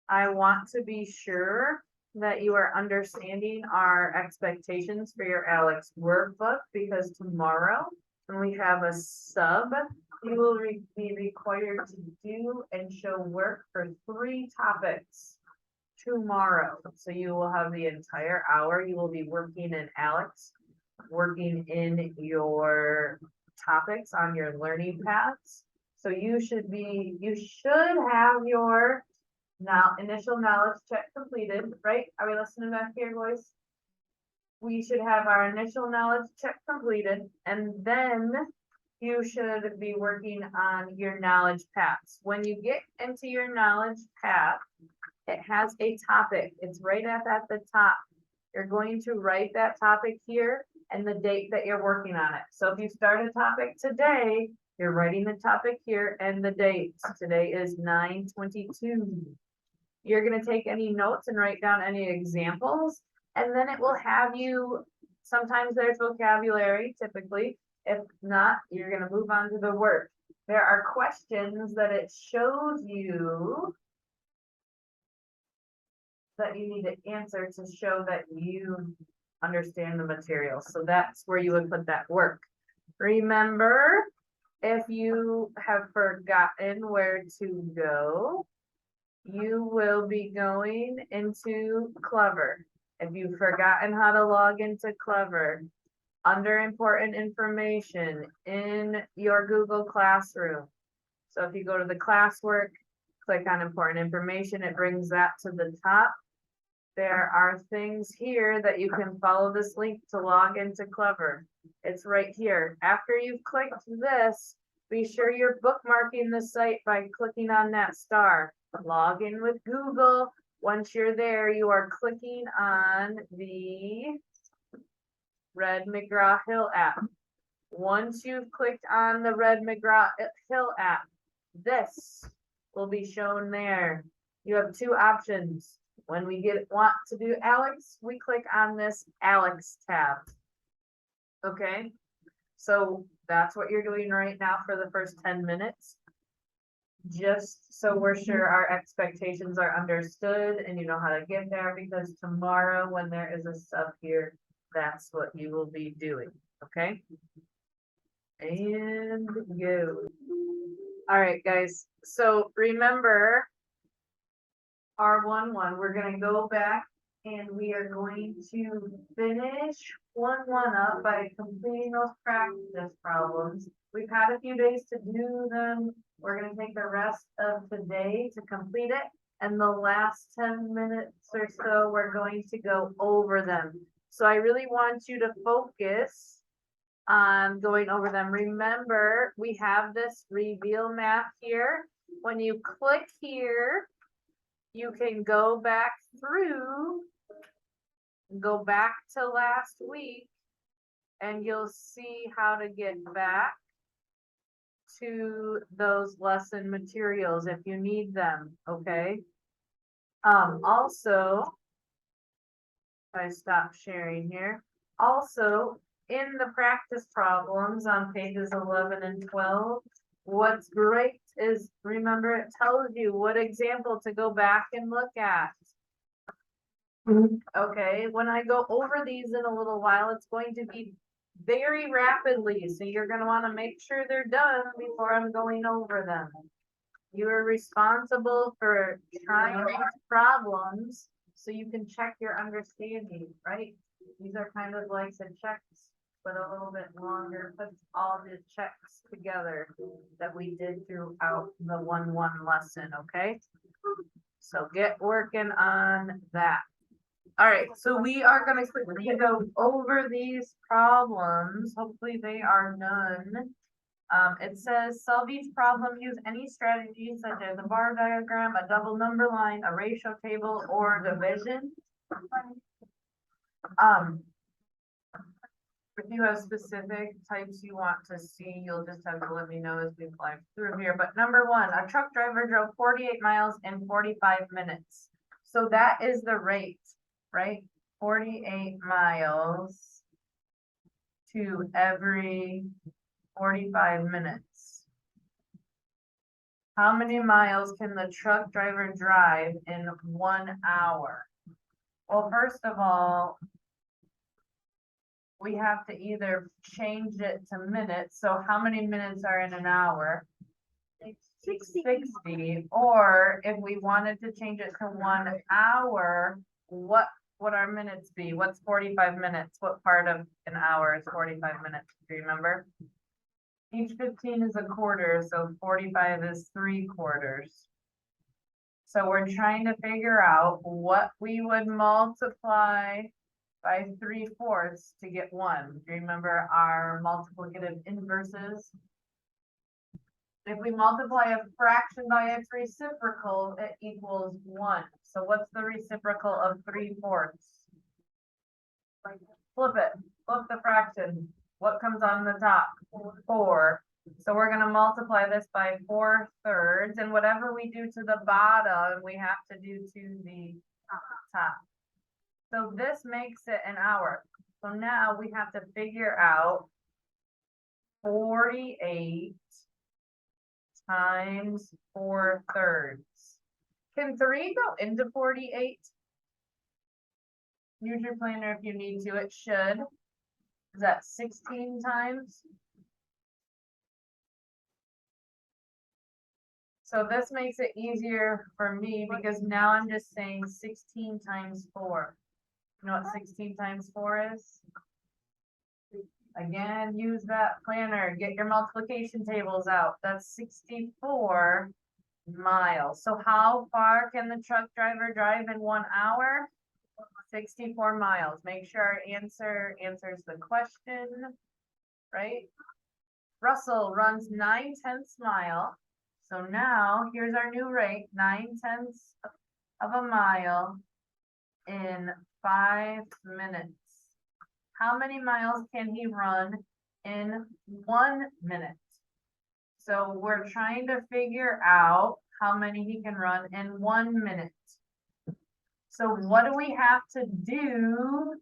I want to be sure that you are understanding our expectations for your ALEKS workbook, because tomorrow, when we have a sub, you will be required to do and show work for 3 topics tomorrow. So you will have the entire hour. You will be working in ALEKS, working in your topics on your learning paths. So you should have your initial knowledge check completed, right? Are we listening back here, boys? We should have our initial knowledge check completed, and then you should be working on your knowledge paths. When you get into your knowledge path, it has a topic. It's right at the top. You're going to write that topic here and the date that you're working on it. So if you start a topic today, you're writing the topic here and the date. Today is 9/22. You're going to take any notes and write down any examples, and then it will have you, sometimes there's vocabulary, typically. If not, you're going to move on to the work. There are questions that it shows you that you need to answer to show that you understand the material. So that's where you would put that work. Remember, if you have forgotten where to go, you will be going into Clever. If you've forgotten how to log into Clever, under important information in your Google Classroom. So if you go to the classwork, click on important information, it brings that to the top. There are things here that you can follow this link to log into Clever. It's right here. After you've clicked this, be sure you're bookmarking the site by clicking on that star. Log in with Google. Once you're there, you are clicking on the Red McGraw-Hill app. Once you've clicked on the Red McGraw-Hill app, this will be shown there. You have 2 options. When we want to do ALEKS, we click on this ALEKS tab. Okay, so that's what you're doing right now for the first 10 minutes. Just so we're sure our expectations are understood and you know how to get there, because tomorrow when there is a sub here, that's what you will be doing. Okay, and go. All right, guys, so remember R11, we're going to go back and we are going to finish 1-1 up by completing those practice problems. We've had a few days to do them. We're going to take the rest of today to complete it. And the last 10 minutes or so, we're going to go over them. So I really want you to focus on going over them. Remember, we have this reveal map here. When you click here, you can go back through, go back to last week, and you'll see how to get back to those lesson materials if you need them, okay? Also, if I stop sharing here, also in the practice problems on pages 11 and 12, what's great is, remember, it tells you what example to go back and look at. Okay, when I go over these in a little while, it's going to be very rapidly, so you're going to want to make sure they're done before I'm going over them. You are responsible for trying these problems so you can check your understanding, right? These are kind of like the checks, but a little bit longer, puts all the checks together that we did throughout the 1-1 lesson, okay? So get working on that. All right, so we are going to quickly go over these problems. Hopefully they are none. It says, solve each problem, use any strategy such as a bar diagram, a double number line, a ratio table, or division. If you have specific types you want to see, you'll just have to let me know as we fly through here. But number 1, a truck driver drove 48 miles in 45 minutes. So that is the rate, right? 48 miles to every 45 minutes. How many miles can the truck driver drive in 1 hour? Well, first of all, we have to either change it to minutes. So how many minutes are in an hour? 60. Or if we wanted to change it to 1 hour, what would our minutes be? What's 45 minutes? What part of an hour is 45 minutes? Do you remember? Each 15 is a quarter, so 45 is 3/4. So we're trying to figure out what we would multiply by 3/4 to get 1. Do you remember our multiplicative inverses? If we multiply a fraction by its reciprocal, it equals 1. So what's the reciprocal of 3/4? Flip it, flip the fraction. What comes on the top? 4. So we're gonna multiply this by 4/3, and whatever we do to the bottom, we have to do to the top. So this makes it an hour. So now we have to figure out 48 times 4/3. Can 3 go into 48? Use your planner if you need to, it should. Is that 16 times? So this makes it easier for me because now I'm just saying 16 times 4. You know what 16 times 4 is? Again, use that planner, get your multiplication tables out. That's 64 miles. So how far can the truck driver drive in 1 hour? 64 miles. Make sure our answer answers the question, right? Russell runs 9/10 mile. So now here's our new rate, 9/10 of a mile in 5 minutes. How many miles can he run in 1 minute? So we're trying to figure out how many he can run in 1 minute. So what do we have to do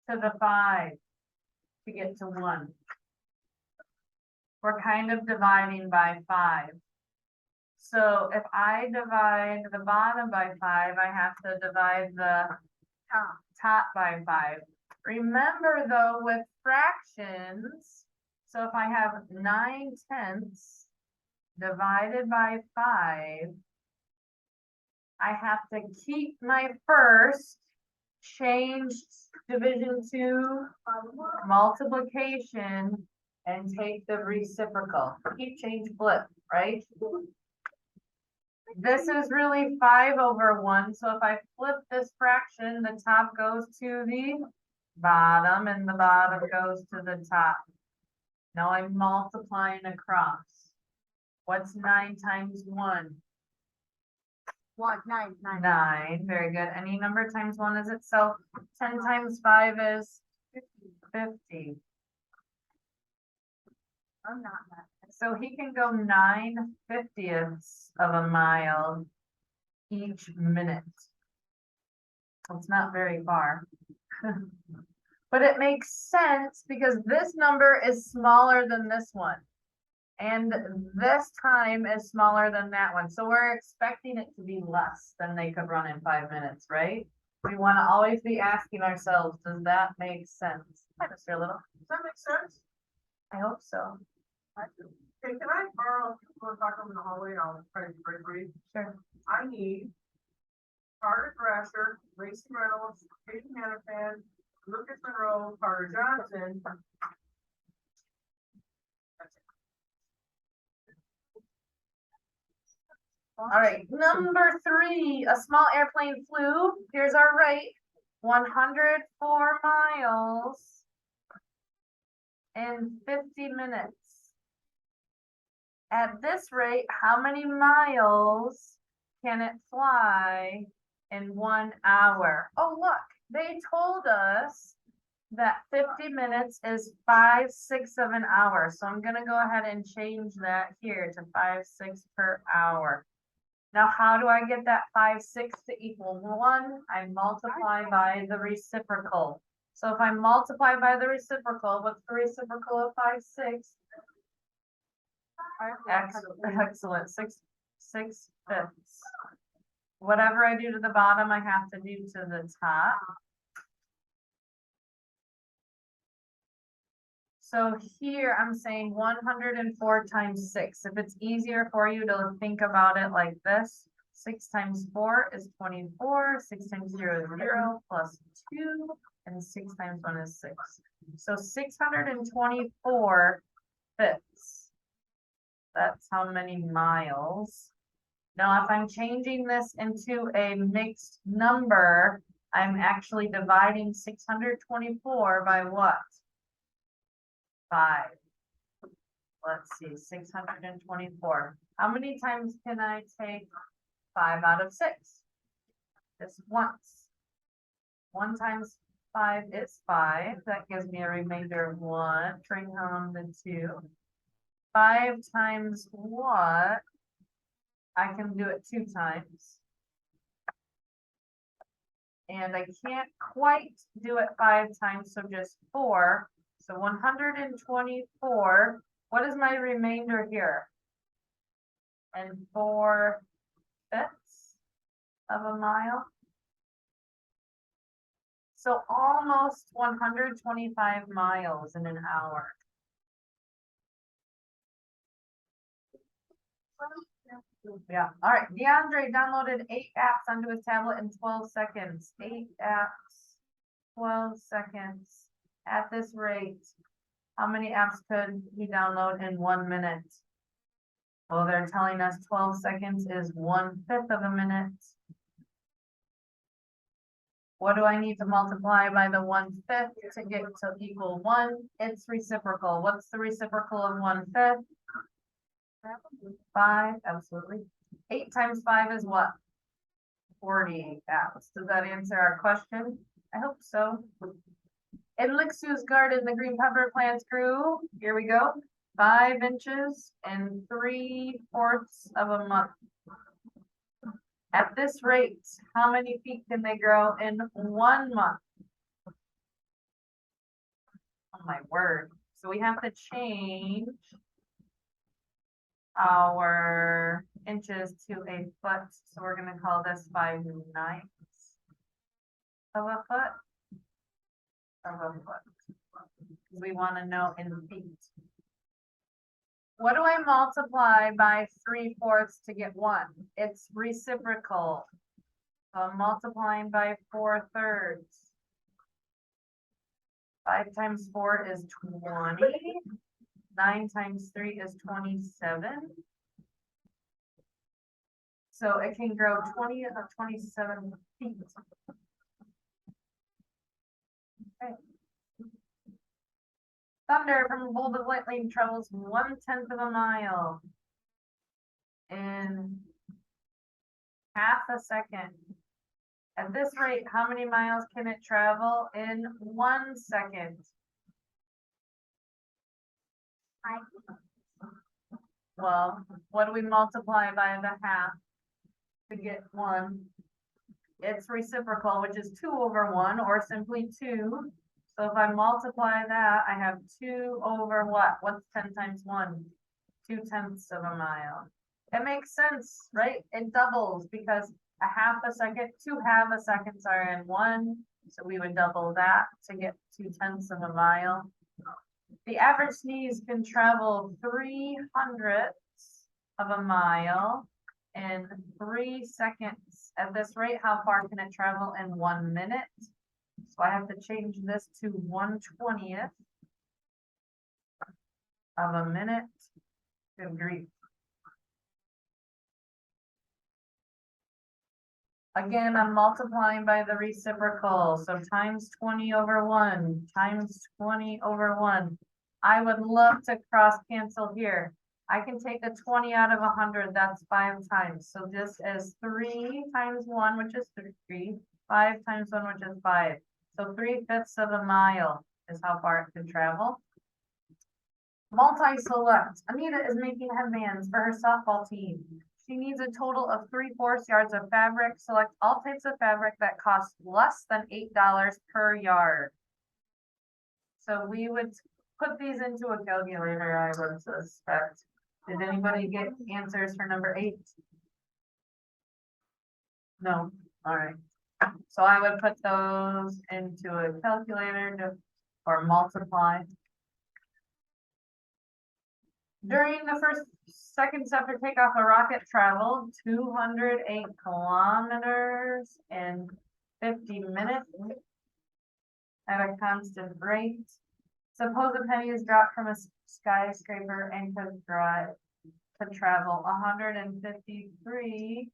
to the 5 to get to 1? We're kind of dividing by 5. So if I divide the bottom by 5, I have to divide the top by 5. Remember though, with fractions, so if I have 9/10 divided by 5, I have to keep my first, change division to multiplication, and take the reciprocal. Keep, change, flip, right? This is really 5/1. So if I flip this fraction, the top goes to the bottom and the bottom goes to the top. Now I'm multiplying across. What's 9 times 1? 9. 9. Very good. Any number times 1 is itself. 10 times 5 is 50. I'm not that. So he can go 9/50 of a mile each minute. It's not very far. But it makes sense because this number is smaller than this one. And this time is smaller than that one. So we're expecting it to be less than they could run in 5 minutes, right? We want to always be asking ourselves, does that make sense? Hi, Mr. Little. Does that make sense? I hope so. Hey, can I borrow, if you want to talk over in the hallway, I'll try to be very brief. Sure. I need Carter Thrasher, Lacey Reynolds, Katie Hannafan, Lucas Monroe, Carter Johnson. All right, number 3, a small airplane flew. Here's our rate, 104 miles in 50 minutes. At this rate, how many miles can it fly in 1 hour? Oh, look, they told us that 50 minutes is 5/6 of an hour. So I'm gonna go ahead and change that here to 5/6 per hour. Now, how do I get that 5/6 to equal 1? I multiply by the reciprocal. So if I multiply by the reciprocal, what's the reciprocal of 5/6? Excellent, six fifths. Whatever I do to the bottom, I have to do to the top. So here I'm saying 104 times 6. If it's easier for you to think about it like this, 6 times 4 is 24, 6 times 0 is 0, plus 2, and 6 times 1 is 6. So 624 fifths. That's how many miles. Now, if I'm changing this into a mixed number, I'm actually dividing 624 by what? 5. Let's see, 624. How many times can I take 5 out of 6? Just once. 1 times 5 is 5. That gives me a remainder of 1. Bring home the 2. 5 times what? I can do it 2 times. And I can't quite do it 5 times, so just 4. So 124. What is my remainder here? And 4 fifths of a mile. So almost 125 miles in an hour. Yeah, all right. DeAndre downloaded 8 apps onto his tablet in 12 seconds. 8 apps, 12 seconds. At this rate, how many apps could he download in 1 minute? Well, they're telling us 12 seconds is 1/5 of a minute. What do I need to multiply by the 1/5 to get to equal 1? It's reciprocal. What's the reciprocal of 1/5? 5, absolutely. 8 times 5 is what? 48 apps. Does that answer our question? I hope so. In Lixu's garden, the green pepper plants grew, here we go, 5 inches and 3/4 of a month. At this rate, how many feet can they grow in 1 month? Oh my word. So we have to change our inches to a foot. So we're going to call this 5/9 of a foot. We want to know in feet. What do I multiply by 3/4 to get 1? It's reciprocal. So I'm multiplying by 4/3. 5 times 4 is 20. 9 times 3 is 27. So it can grow 20 or 27 feet. Okay. Thunder from a bolt of lightning travels 1/10 of a mile in half a second. At this rate, how many miles can it travel in 1 second? 5. Well, what do we multiply by the half to get 1? It's reciprocal, which is 2/1, or simply 2. So if I multiply that, I have 2 over what? What's 10 times 1? 2/10 of a mile. It makes sense, right? It doubles because a half a second, 2 half a seconds are in 1. So we would double that to get 2/10 of a mile. The average sneeze can travel 3/100 of a mile in 3 seconds. At this rate, how far can it travel in 1 minute? So I have to change this to 1/20 of a minute. Good grief. Again, I'm multiplying by the reciprocal. So times 20/1, times 20/1. I would love to cross cancel here. I can take a 20 out of 100, that's 5 times. So this is 3 times 1, which is 3, 5 times 1, which is 5. So 3/5 of a mile is how far it can travel. Multi-select. Anita is making headbands for her softball team. She needs a total of 3/4 yards of fabric. Select all types of fabric that cost less than $8 per yard. So we would put these into a calculator, I would suspect. Did anybody get answers for number 8? No, all right. So I would put those into a calculator or multiply. During the second step to take off, a rocket traveled 208 kilometers in 50 minutes at a constant rate. Suppose a penny is dropped from a skyscraper and could travel 153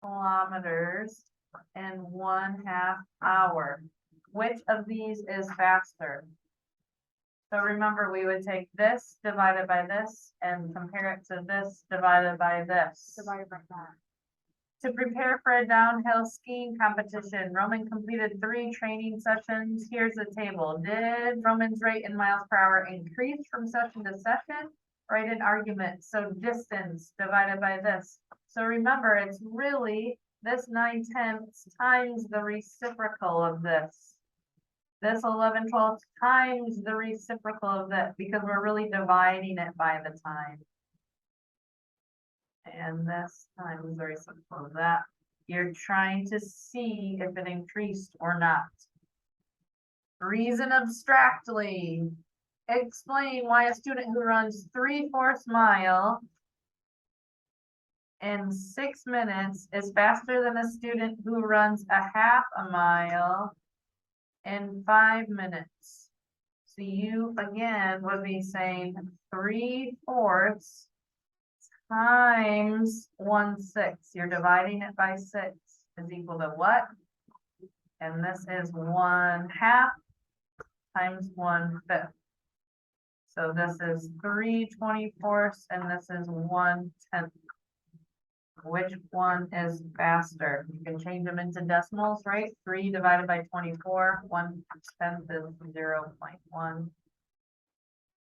kilometers in 1/2 hour. Which of these is faster? So remember, we would take this divided by this and compare it to this divided by this. Divided by that. To prepare for a downhill skiing competition, Roman completed 3 training sessions. Here's the table. Did Roman's rate in miles per hour increase from session to session? Write an argument. So distance divided by this. So remember, it's really this 9/10 times the reciprocal of this. This 11/12 times the reciprocal of that, because we're really dividing it by the time. And this times the reciprocal of that. You're trying to see if it increased or not. Reason abstractly. Explain why a student who runs 3/4 mile in 6 minutes is faster than a student who runs a 1/2 mile in 5 minutes. So you again would be saying 3/4 times 1/6. You're dividing it by 6 is equal to what? And this is 1/2 times 1/5. So this is 3/24 and this is 1/10. Which one is faster? You can change them into decimals, right? 3 divided by 24, 1/10 is 0.1.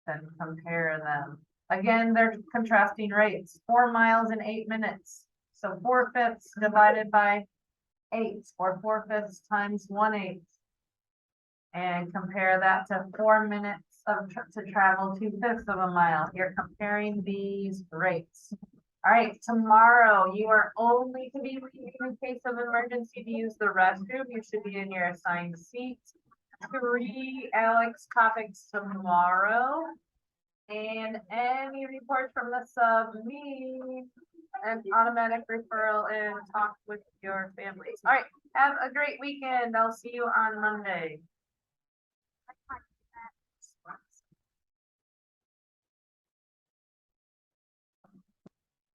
Then compare them. Again, they're contrasting rates. 4 miles in 8 minutes. So 4/5 divided by 8, or 4/5 times 1/8. And compare that to 4 minutes to travel 2/5 of a mile. You're comparing these rates. All right, tomorrow you are only to be leaving in case of emergency to use the restroom. You should be in your assigned seat. 3 ALEKS topics tomorrow. And any reports from the sub meet an automatic referral and talk with your families. All right, have a great weekend. I'll see you on Monday.